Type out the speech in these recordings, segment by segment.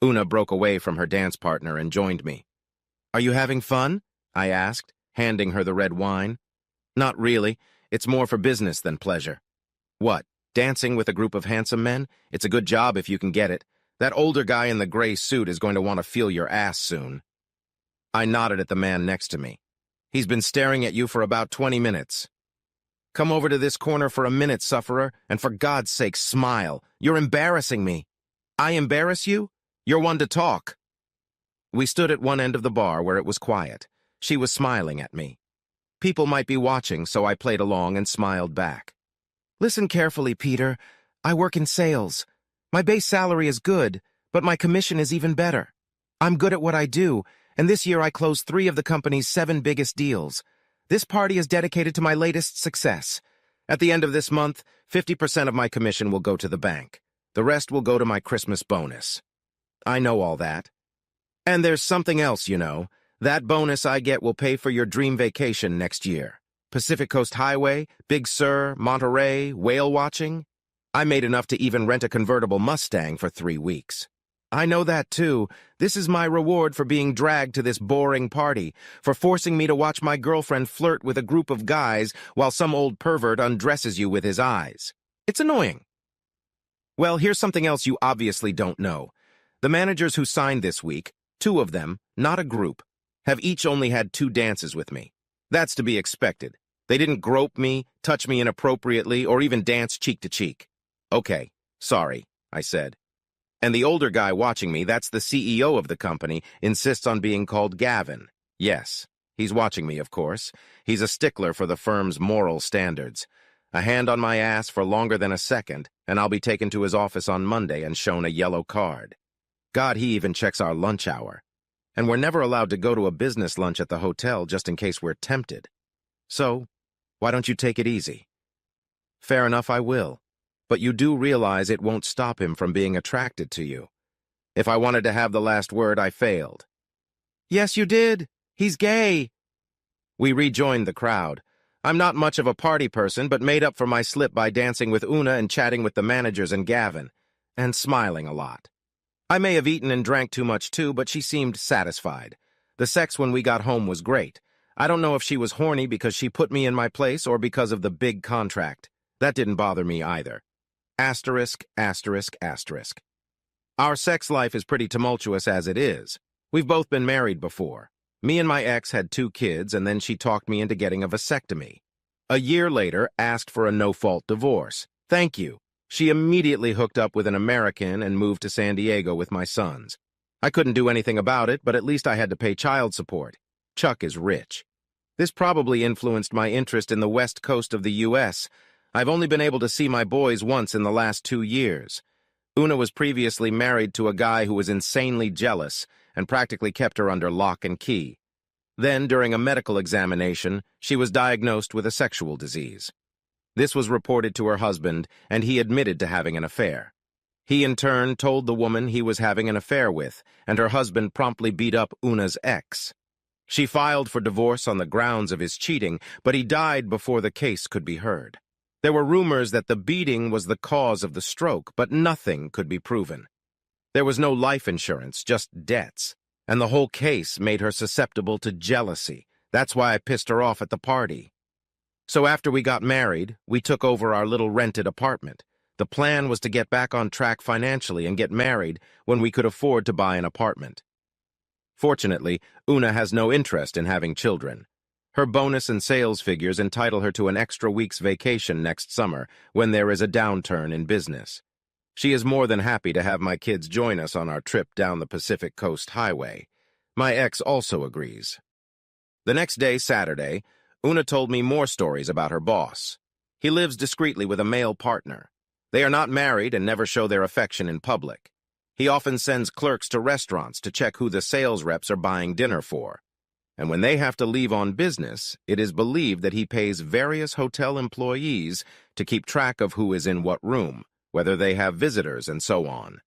Una broke away from her dance partner and joined me. "Are you having fun?" I asked, handing her the red wine. "Not really. It's more for business than pleasure." "What, dancing with a group of handsome men? It's a good job if you can get it. That older guy in the gray suit is going to want to feel your ass soon." I nodded at the man next to me. "He's been staring at you for about 20 minutes. Come over to this corner for a minute, sufferer, and for God's sake, smile. You're embarrassing me." "I embarrass you? You're one to talk." We stood at one end of the bar where it was quiet. She was smiling at me. People might be watching, so I played along and smiled back. "Listen carefully, Peter. I work in sales. My base salary is good, but my commission is even better. I'm good at what I do, and this year I closed 3 of the company's 7 biggest deals. This party is dedicated to my latest success. At the end of this month, 50% of my commission will go to the bank. The rest will go to my Christmas bonus." "I know all that. And there's something else, you know. That bonus I get will pay for your dream vacation next year. Pacific Coast Highway, Big Sur, Monterey, whale watching. I made enough to even rent a convertible Mustang for 3 weeks. I know that too. This is my reward for being dragged to this boring party, for forcing me to watch my girlfriend flirt with a group of guys while some old pervert undresses you with his eyes. It's annoying." "Well, here's something else you obviously don't know. The managers who signed this week, 2 of them, not a group, have each only had 2 dances with me. That's to be expected. They didn't grope me, touch me inappropriately, or even dance cheek to cheek." "Okay, sorry," I said. "And the older guy watching me, that's the CEO of the company, insists on being called Gavin. Yes, he's watching me, of course. He's a stickler for the firm's moral standards. A hand on my ass for longer than a second, and I'll be taken to his office on Monday and shown a yellow card. God, he even checks our lunch hour. And we're never allowed to go to a business lunch at the hotel just in case we're tempted. So, why don't you take it easy?" "Fair enough, I will. But you do realize it won't stop him from being attracted to you. If I wanted to have the last word, I failed." "Yes, you did. He's gay." We rejoined the crowd. I'm not much of a party person, but made up for my slip by dancing with Una and chatting with the managers and Gavin, and smiling a lot. I may have eaten and drank too much too, but she seemed satisfied. The sex when we got home was great. I don't know if she was horny because she put me in my place or because of the big contract. That didn't bother me either. Asterisk, asterisk, asterisk. Our sex life is pretty tumultuous as it is. We've both been married before. Me and my ex had 2 kids, and then she talked me into getting a vasectomy. A year later, asked for a no-fault divorce. Thank you. She immediately hooked up with an American and moved to San Diego with my sons. I couldn't do anything about it, but at least I had to pay child support. Chuck is rich. This probably influenced my interest in the west coast of the U.S. I've only been able to see my boys once in the last 2 years. Una was previously married to a guy who was insanely jealous and practically kept her under lock and key. Then, during a medical examination, she was diagnosed with a sexual disease. This was reported to her husband, and he admitted to having an affair. He, in turn, told the woman he was having an affair with, and her husband promptly beat up Una's ex. She filed for divorce on the grounds of his cheating, but he died before the case could be heard. There were rumors that the beating was the cause of the stroke, but nothing could be proven. There was no life insurance, just debts, and the whole case made her susceptible to jealousy. That's why I pissed her off at the party. So after we got married, we took over our little rented apartment. The plan was to get back on track financially and get married when we could afford to buy an apartment. Fortunately, Una has no interest in having children. Her bonus and sales figures entitle her to an extra week's vacation next summer when there is a downturn in business. She is more than happy to have my kids join us on our trip down the Pacific Coast Highway. My ex also agrees. The next day, Saturday, Una told me more stories about her boss. He lives discreetly with a male partner. They are not married and never show their affection in public. He often sends clerks to restaurants to check who the sales reps are buying dinner for. And when they have to leave on business, it is believed that he pays various hotel employees to keep track of who is in what room, whether they have visitors, and so on.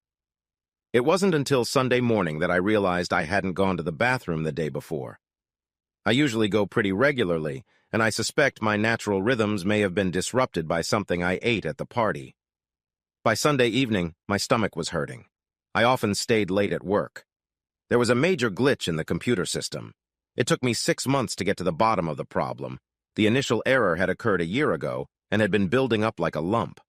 It wasn't until Sunday morning that I realized I hadn't gone to the bathroom the day before. I usually go pretty regularly, and I suspect my natural rhythms may have been disrupted by something I ate at the party. By Sunday evening, my stomach was hurting. I often stayed late at work. There was a major glitch in the computer system. It took me 6 months to get to the bottom of the problem. The initial error had occurred a year ago and had been building up like a lump.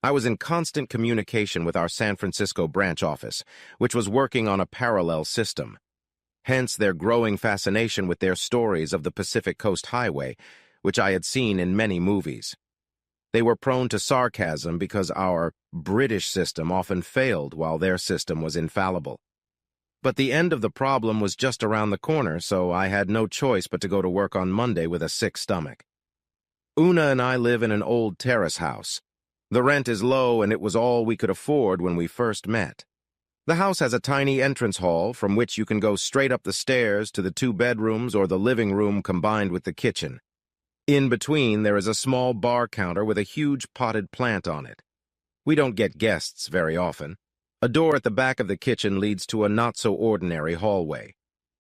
I was in constant communication with our San Francisco branch office, which was working on a parallel system. Hence their growing fascination with their stories of the Pacific Coast Highway, which I had seen in many movies. They were prone to sarcasm because our British system often failed while their system was infallible. But the end of the problem was just around the corner, so I had no choice but to go to work on Monday with a sick stomach. Una and I live in an old terrace house. The rent is low, and it was all we could afford when we first met. The house has a tiny entrance hall from which you can go straight up the stairs to the 2 bedrooms or the living room combined with the kitchen. In between, there is a small bar counter with a huge potted plant on it. We don't get guests very often. A door at the back of the kitchen leads to a not-so-ordinary hallway.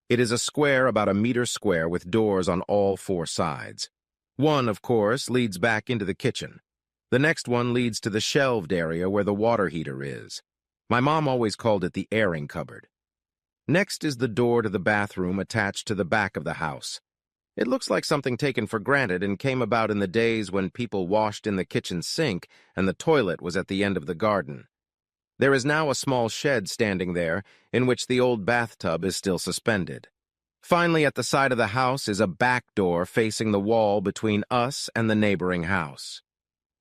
It is a square about 1 meter square with doors on all 4 sides. One, of course, leads back into the kitchen. The next one leads to the shelved area where the water heater is. My mom always called it the airing cupboard. Next is the door to the bathroom attached to the back of the house. It looks like something taken for granted and came about in the days when people washed in the kitchen sink and the toilet was at the end of the garden. There is now a small shed standing there in which the old bathtub is still suspended. Finally, at the side of the house is a back door facing the wall between us and the neighboring house.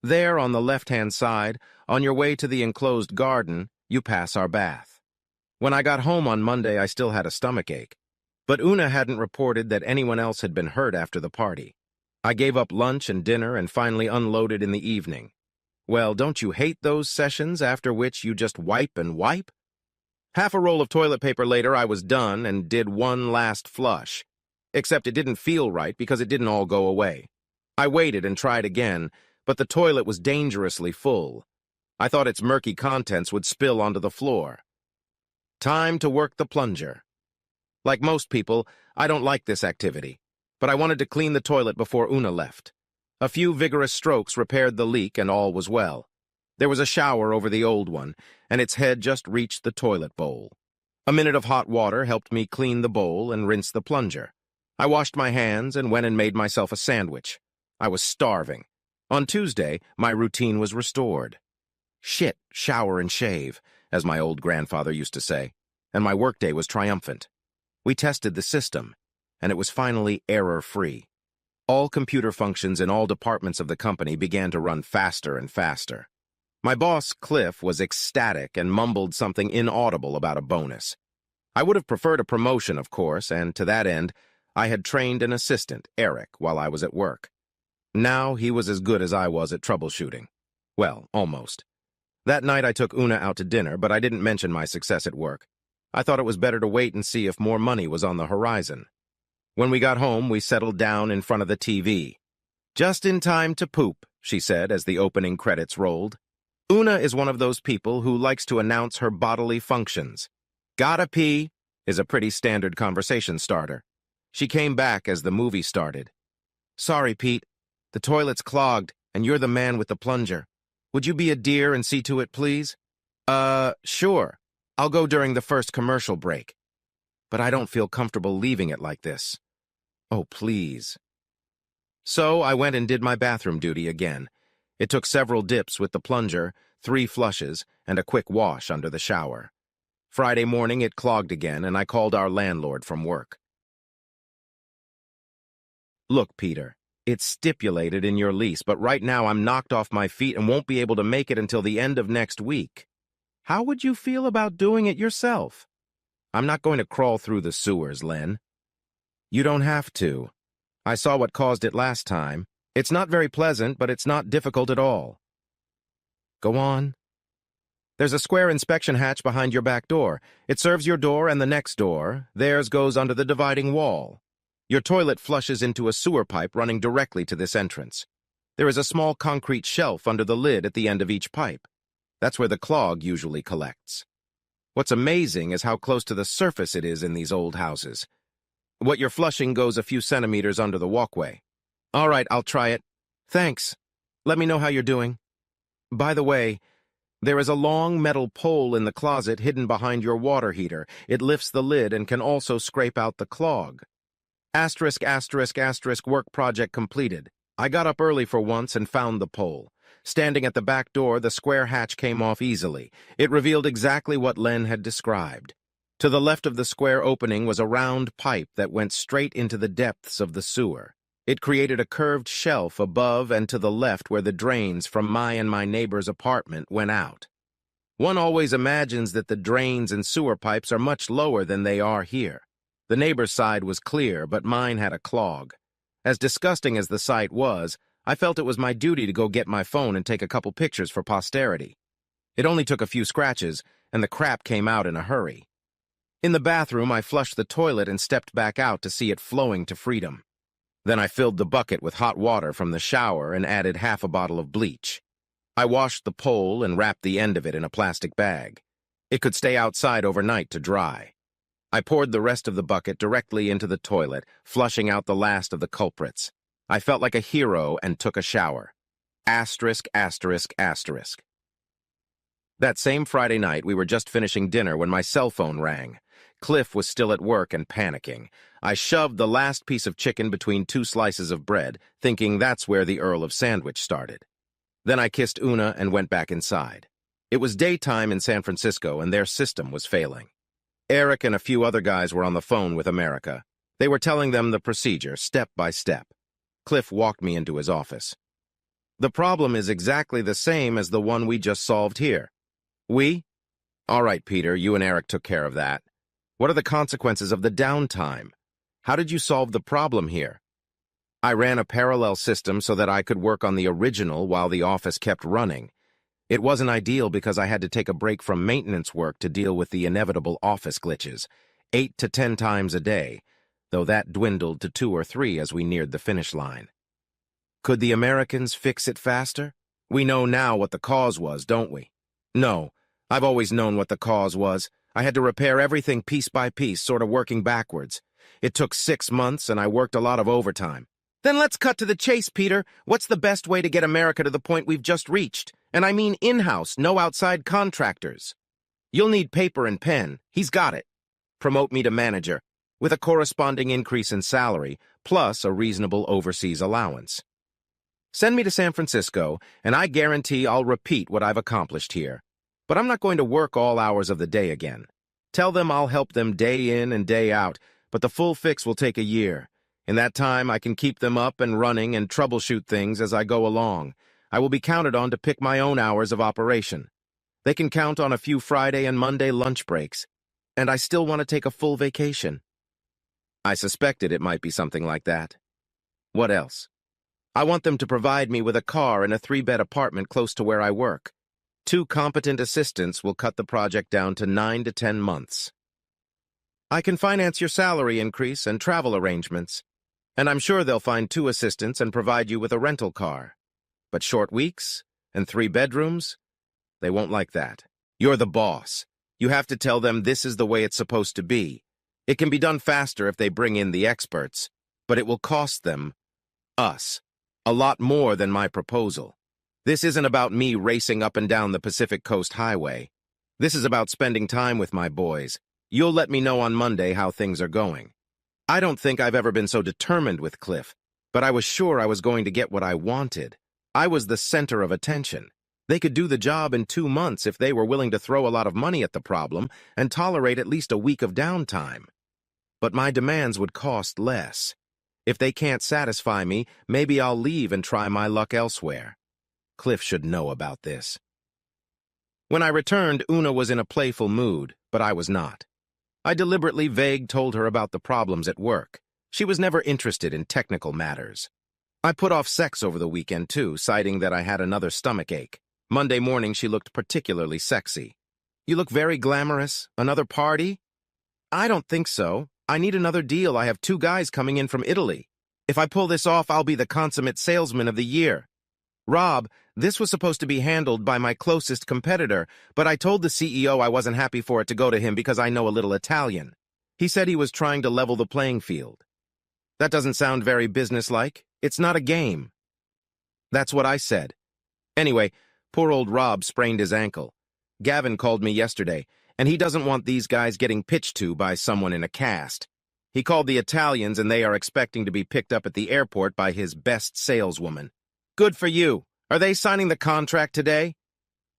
There, on the left-hand side, on your way to the enclosed garden, you pass our bath. When I got home on Monday, I still had a stomachache. But Una hadn't reported that anyone else had been hurt after the party. I gave up lunch and dinner and finally unloaded in the evening. Well, don't you hate those sessions after which you just wipe and wipe? Half a roll of toilet paper later, I was done and did one last flush. Except it didn't feel right because it didn't all go away. I waited and tried again, but the toilet was dangerously full. I thought its murky contents would spill onto the floor. Time to work the plunger. Like most people, I don't like this activity, but I wanted to clean the toilet before Una left. A few vigorous strokes repaired the leak and all was well. There was a shower over the old one, and its head just reached the toilet bowl. A minute of hot water helped me clean the bowl and rinse the plunger. I washed my hands and went and made myself a sandwich. I was starving. On Tuesday, my routine was restored. Shit, shower and shave, as my old grandfather used to say, and my workday was triumphant. We tested the system, and it was finally error-free. All computer functions in all departments of the company began to run faster and faster. My boss, Cliff, was ecstatic and mumbled something inaudible about a bonus. I would have preferred a promotion, of course, and to that end, I had trained an assistant, Eric, while I was at work. Now he was as good as I was at troubleshooting. Well, almost. That night I took Una out to dinner, but I didn't mention my success at work. I thought it was better to wait and see if more money was on the horizon. When we got home, we settled down in front of the TV. "Just in time to poop," she said as the opening credits rolled. Una is one of those people who likes to announce her bodily functions. "Gotta pee" is a pretty standard conversation starter. She came back as the movie started. "Sorry, Pete. The toilet's clogged, and you're the man with the plunger. Would you be a dear and see to it, please?" Sure. I'll go during the first commercial break. But I don't feel comfortable leaving it like this. Oh, please. So I went and did my bathroom duty again. It took several dips with the plunger, 3 flushes, and a quick wash under the shower. Friday morning it clogged again, and I called our landlord from work. "Look, Peter, it's stipulated in your lease, but right now I'm knocked off my feet and won't be able to make it until the end of next week. How would you feel about doing it yourself?" "I'm not going to crawl through the sewers, Len." "You don't have to. I saw what caused it last time. It's not very pleasant, but it's not difficult at all." "Go on." "There's a square inspection hatch behind your back door. It serves your door and the next door. Theirs goes under the dividing wall. Your toilet flushes into a sewer pipe running directly to this entrance. There is a small concrete shelf under the lid at the end of each pipe. That's where the clog usually collects. What's amazing is how close to the surface it is in these old houses. What you're flushing goes a few centimeters under the walkway." "All right, I'll try it. Thanks. Let me know how you're doing. By the way, There is a long metal pole in the closet hidden behind your water heater. It lifts the lid and can also scrape out the clog. Asterisk, asterisk, asterisk, work project completed. I got up early for once and found the pole. Standing at the back door, the square hatch came off easily. It revealed exactly what Len had described. To the left of the square opening was a round pipe that went straight into the depths of the sewer. It created a curved shelf above and to the left where the drains from my and my neighbor's apartment went out. One always imagines that the drains and sewer pipes are much lower than they are here. The neighbor's side was clear, but mine had a clog. As disgusting as the sight was, I felt it was my duty to go get my phone and take a couple pictures for posterity. It only took a few scratches, and the crap came out in a hurry. In the bathroom, I flushed the toilet and stepped back out to see it flowing to freedom. Then I filled the bucket with hot water from the shower and added half a bottle of bleach. I washed the pole and wrapped the end of it in a plastic bag. It could stay outside overnight to dry. I poured the rest of the bucket directly into the toilet, flushing out the last of the culprits. I felt like a hero and took a shower. Asterisk, asterisk, asterisk. That same Friday night, we were just finishing dinner when my cell phone rang. Cliff was still at work and panicking. I shoved the last piece of chicken between 2 slices of bread, thinking that's where the Earl of Sandwich started. Then I kissed Una and went back inside. It was daytime in San Francisco, and their system was failing. Eric and a few other guys were on the phone with America. They were telling them the procedure, step by step. Cliff walked me into his office. The problem is exactly the same as the one we just solved here. We? All right, Peter, you and Eric took care of that. What are the consequences of the downtime? How did you solve the problem here? I ran a parallel system so that I could work on the original while the office kept running. It wasn't ideal because I had to take a break from maintenance work to deal with the inevitable office glitches, 8 to 10 times a day, though that dwindled to 2 or 3 as we neared the finish line. Could the Americans fix it faster? We know now what the cause was, don't we? No, I've always known what the cause was. I had to repair everything piece by piece, sort of working backwards. It took 6 months, and I worked a lot of overtime. Then let's cut to the chase, Peter. What's the best way to get America to the point we've just reached? And I mean in-house, no outside contractors. You'll need paper and pen. He's got it. Promote me to manager, with a corresponding increase in salary, plus a reasonable overseas allowance. Send me to San Francisco, and I guarantee I'll repeat what I've accomplished here. But I'm not going to work all hours of the day again. Tell them I'll help them day in and day out, but the full fix will take a year. In that time, I can keep them up and running and troubleshoot things as I go along. I will be counted on to pick my own hours of operation. They can count on a few Friday and Monday lunch breaks, and I still want to take a full vacation. I suspected it might be something like that. What else? I want them to provide me with a car and a 3-bed apartment close to where I work. 2 competent assistants will cut the project down to 9 to 10 months. I can finance your salary increase and travel arrangements, and I'm sure they'll find 2 assistants and provide you with a rental car. But short weeks and 3 bedrooms? They won't like that. You're the boss. You have to tell them this is the way it's supposed to be. It can be done faster if they bring in the experts, but it will cost them, us, a lot more than my proposal. This isn't about me racing up and down the Pacific Coast Highway. This is about spending time with my boys. You'll let me know on Monday how things are going. I don't think I've ever been so determined with Cliff, but I was sure I was going to get what I wanted. I was the center of attention. They could do the job in 2 months if they were willing to throw a lot of money at the problem and tolerate at least a week of downtime. But my demands would cost less. If they can't satisfy me, maybe I'll leave and try my luck elsewhere. Cliff should know about this. When I returned, Una was in a playful mood, but I was not. I deliberately told her about the problems at work. She was never interested in technical matters. I put off sex over the weekend, too, citing that I had another stomach ache. Monday morning, she looked particularly sexy. You look very glamorous. Another party? I don't think so. I need another deal. I have 2 guys coming in from Italy. If I pull this off, I'll be the consummate salesman of the year. Rob, this was supposed to be handled by my closest competitor, but I told the CEO I wasn't happy for it to go to him because I know a little Italian. He said he was trying to level the playing field. That doesn't sound very businesslike. It's not a game. That's what I said. Anyway, Poor old Rob sprained his ankle. Gavin called me yesterday, and he doesn't want these guys getting pitched to by someone in a cast. He called the Italians, and they are expecting to be picked up at the airport by his best saleswoman. Good for you. Are they signing the contract today?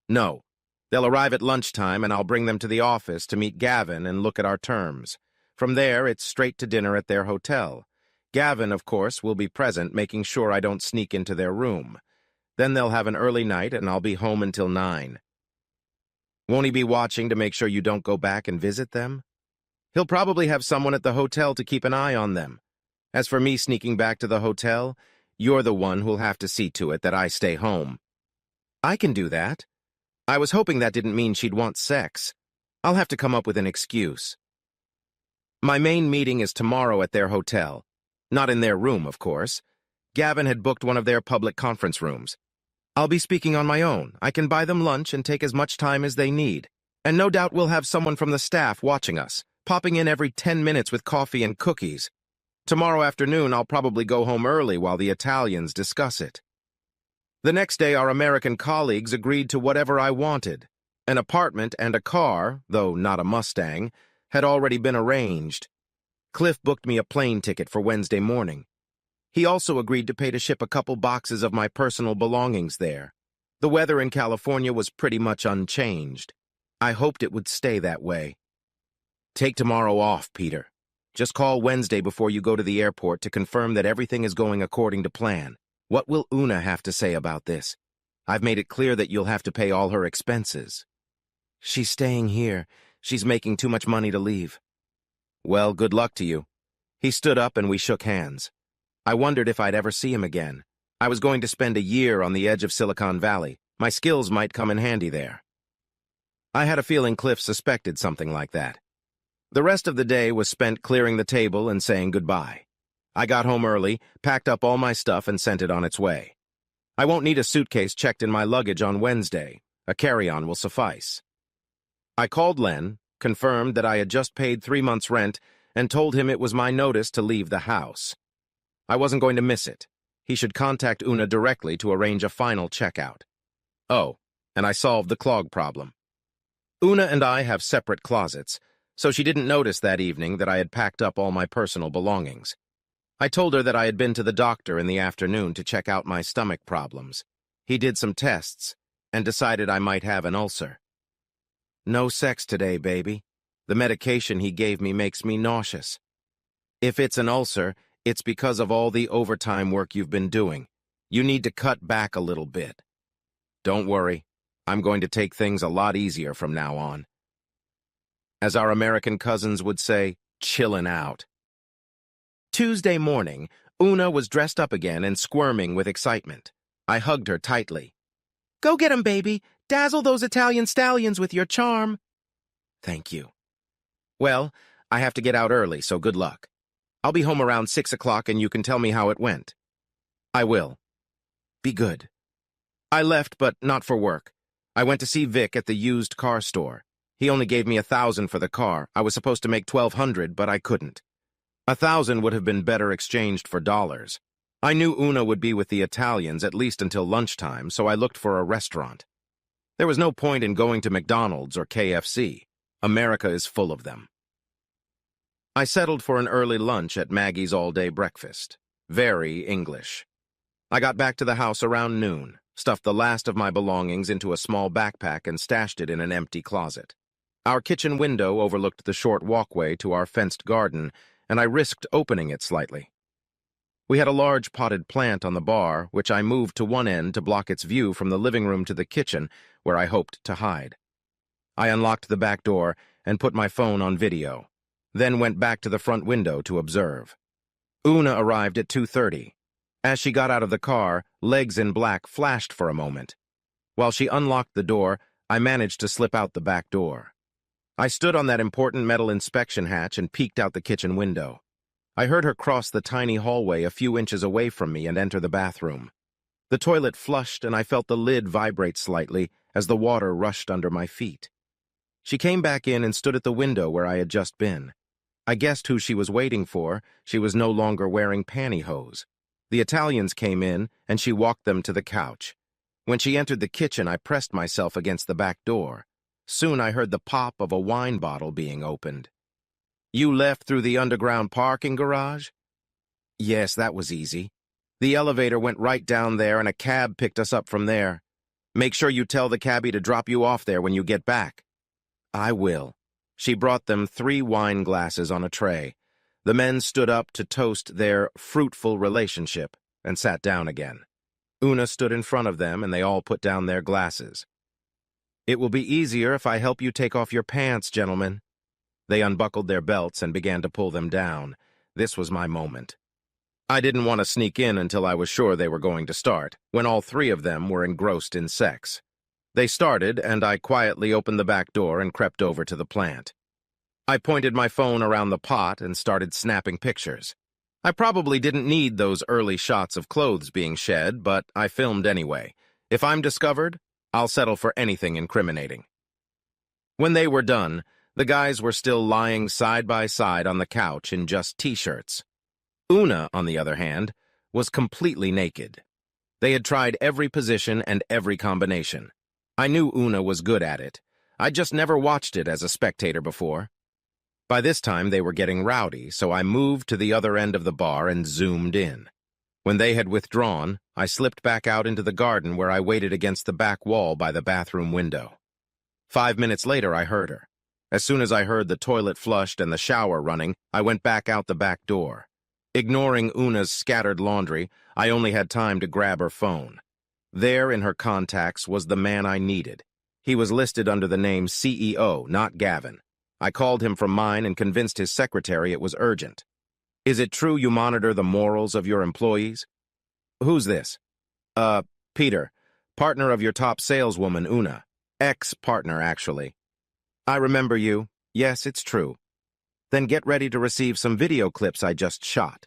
No. They'll arrive at lunchtime, and I'll bring them to the office to meet Gavin and look at our terms. From there, it's straight to dinner at their hotel. Gavin, of course, will be present, making sure I don't sneak into their room. Then they'll have an early night, and I'll be home until 9. Won't he be watching to make sure you don't go back and visit them? He'll probably have someone at the hotel to keep an eye on them. As for me sneaking back to the hotel, you're the one who'll have to see to it that I stay home. I can do that. I was hoping that didn't mean she'd want sex. I'll have to come up with an excuse. My main meeting is tomorrow at their hotel. Not in their room, of course. Gavin had booked one of their public conference rooms. I'll be speaking on my own. I can buy them lunch and take as much time as they need. And no doubt we'll have someone from the staff watching us, popping in every 10 minutes with coffee and cookies. Tomorrow afternoon, I'll probably go home early while the Italians discuss it. The next day, our American colleagues agreed to whatever I wanted. An apartment and a car, though not a Mustang, had already been arranged. Cliff booked me a plane ticket for Wednesday morning. He also agreed to pay to ship a couple boxes of my personal belongings there. The weather in California was pretty much unchanged. I hoped it would stay that way. Take tomorrow off, Peter. Just call Wednesday before you go to the airport to confirm that everything is going according to plan. What will Una have to say about this? I've made it clear that you'll have to pay all her expenses. She's staying here. She's making too much money to leave. Well, good luck to you. He stood up and we shook hands. I wondered if I'd ever see him again. I was going to spend a year on the edge of Silicon Valley. My skills might come in handy there. I had a feeling Cliff suspected something like that. The rest of the day was spent clearing the table and saying goodbye. I got home early, packed up all my stuff, and sent it on its way. I won't need a suitcase checked in my luggage on Wednesday. A carry-on will suffice. I called Len, confirmed that I had just paid 3 months' rent, and told him it was my notice to leave the house. I wasn't going to miss it. He should contact Una directly to arrange a final checkout. Oh, and I solved the clog problem. Una and I have separate closets, so she didn't notice that evening that I had packed up all my personal belongings. I told her that I had been to the doctor in the afternoon to check out my stomach problems. He did some tests and decided I might have an ulcer. No sex today, baby. The medication he gave me makes me nauseous. If it's an ulcer, it's because of all the overtime work you've been doing. You need to cut back a little bit. Don't worry, I'm going to take things a lot easier from now on. As our American cousins would say, chillin' out. Tuesday morning, Una was dressed up again and squirming with excitement. I hugged her tightly. Go get 'em, baby. Dazzle those Italian stallions with your charm. Thank you. Well, I have to get out early, so good luck. I'll be home around 6 o'clock and you can tell me how it went. I will. Be good. I left, but not for work. I went to see Vic at the used car store. He only gave me $1,000 for the car. I was supposed to make $1,200, but I couldn't. $1,000 would have been better exchanged for dollars. I knew Una would be with the Italians at least until lunchtime, so I looked for a restaurant. There was no point in going to McDonald's or KFC. America is full of them. I settled for an early lunch at Maggie's all-day breakfast. Very English. I got back to the house around noon, stuffed the last of my belongings into a small backpack and stashed it in an empty closet. Our kitchen window overlooked the short walkway to our fenced garden, and I risked opening it slightly. We had a large potted plant on the bar, which I moved to one end to block its view from the living room to the kitchen, where I hoped to hide. I unlocked the back door and put my phone on video, then went back to the front window to observe. Una arrived at 2:30. As she got out of the car, legs in black flashed for a moment. While she unlocked the door, I managed to slip out the back door. I stood on that important metal inspection hatch and peeked out the kitchen window. I heard her cross the tiny hallway a few inches away from me and enter the bathroom. The toilet flushed and I felt the lid vibrate slightly as the water rushed under my feet. She came back in and stood at the window where I had just been. I guessed who she was waiting for. She was no longer wearing pantyhose. The Italians came in and she walked them to the couch. When she entered the kitchen, I pressed myself against the back door. Soon I heard the pop of a wine bottle being opened. "You left through the underground parking garage?" "Yes, that was easy. The elevator went right down there and a cab picked us up from there. Make sure you tell the cabbie to drop you off there when you get back." "I will." She brought them 3 wine glasses on a tray. The men stood up to toast their fruitful relationship and sat down again. Una stood in front of them and they all put down their glasses. "It will be easier if I help you take off your pants, gentlemen." They unbuckled their belts and began to pull them down. This was my moment. I didn't want to sneak in until I was sure they were going to start, when all 3 of them were engrossed in sex. They started, and I quietly opened the back door and crept over to the plant. I pointed my phone around the pot and started snapping pictures. I probably didn't need those early shots of clothes being shed, but I filmed anyway. If I'm discovered, I'll settle for anything incriminating. When they were done, the guys were still lying side by side on the couch in just t-shirts. Una, on the other hand, was completely naked. They had tried every position and every combination. I knew Una was good at it. I'd just never watched it as a spectator before. By this time, they were getting rowdy, so I moved to the other end of the bar and zoomed in. When they had withdrawn, I slipped back out into the garden where I waited against the back wall by the bathroom window. 5 minutes later, I heard her. As soon as I heard the toilet flushed and the shower running, I went back out the back door. Ignoring Una's scattered laundry, I only had time to grab her phone. There in her contacts was the man I needed. He was listed under the name CEO, not Gavin. I called him from mine and convinced his secretary it was urgent. "Is it true you monitor the morals of your employees?" "Who's this?" Peter, partner of your top saleswoman, Una. Ex-partner, actually." "I remember you. Yes, it's true." "Then get ready to receive some video clips I just shot."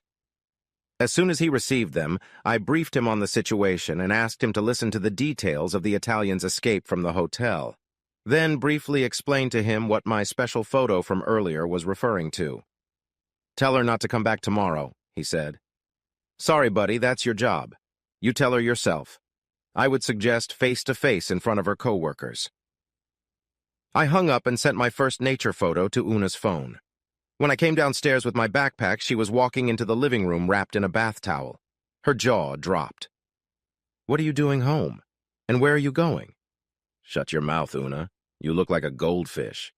As soon as he received them, I briefed him on the situation and asked him to listen to the details of the Italian's escape from the hotel. Then briefly explained to him what my special photo from earlier was referring to. "Tell her not to come back tomorrow," he said. "Sorry, buddy, that's your job. You tell her yourself. I would suggest face-to-face in front of her coworkers." I hung up and sent my first nature photo to Una's phone. When I came downstairs with my backpack, she was walking into the living room wrapped in a bath towel. Her jaw dropped. "What are you doing home? And where are you going?" "Shut your mouth, Una. You look like a goldfish.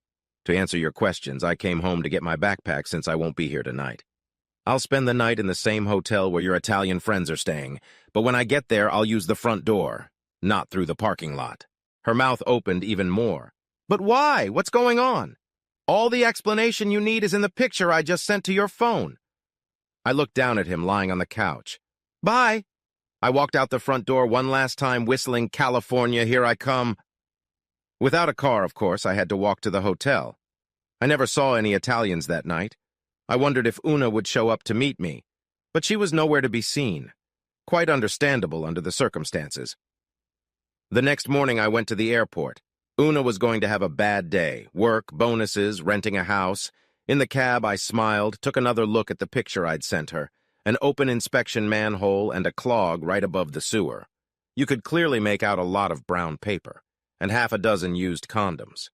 To answer your questions, I came home to get my backpack since I won't be here tonight. I'll spend the night in the same hotel where your Italian friends are staying, but when I get there, I'll use the front door, not through the parking lot." Her mouth opened even more. "But why? What's going on? All the explanation you need is in the picture I just sent to your phone." I looked down at him lying on the couch. "Bye." I walked out the front door one last time, whistling "California, Here I Come." Without a car, of course, I had to walk to the hotel. I never saw any Italians that night. I wondered if Una would show up to meet me, but she was nowhere to be seen. Quite understandable under the circumstances. The next morning, I went to the airport. Una was going to have a bad day. Work, bonuses, renting a house. In the cab, I smiled, took another look at the picture I'd sent her. An open inspection manhole and a clog right above the sewer. You could clearly make out a lot of brown paper, and half a dozen used condoms.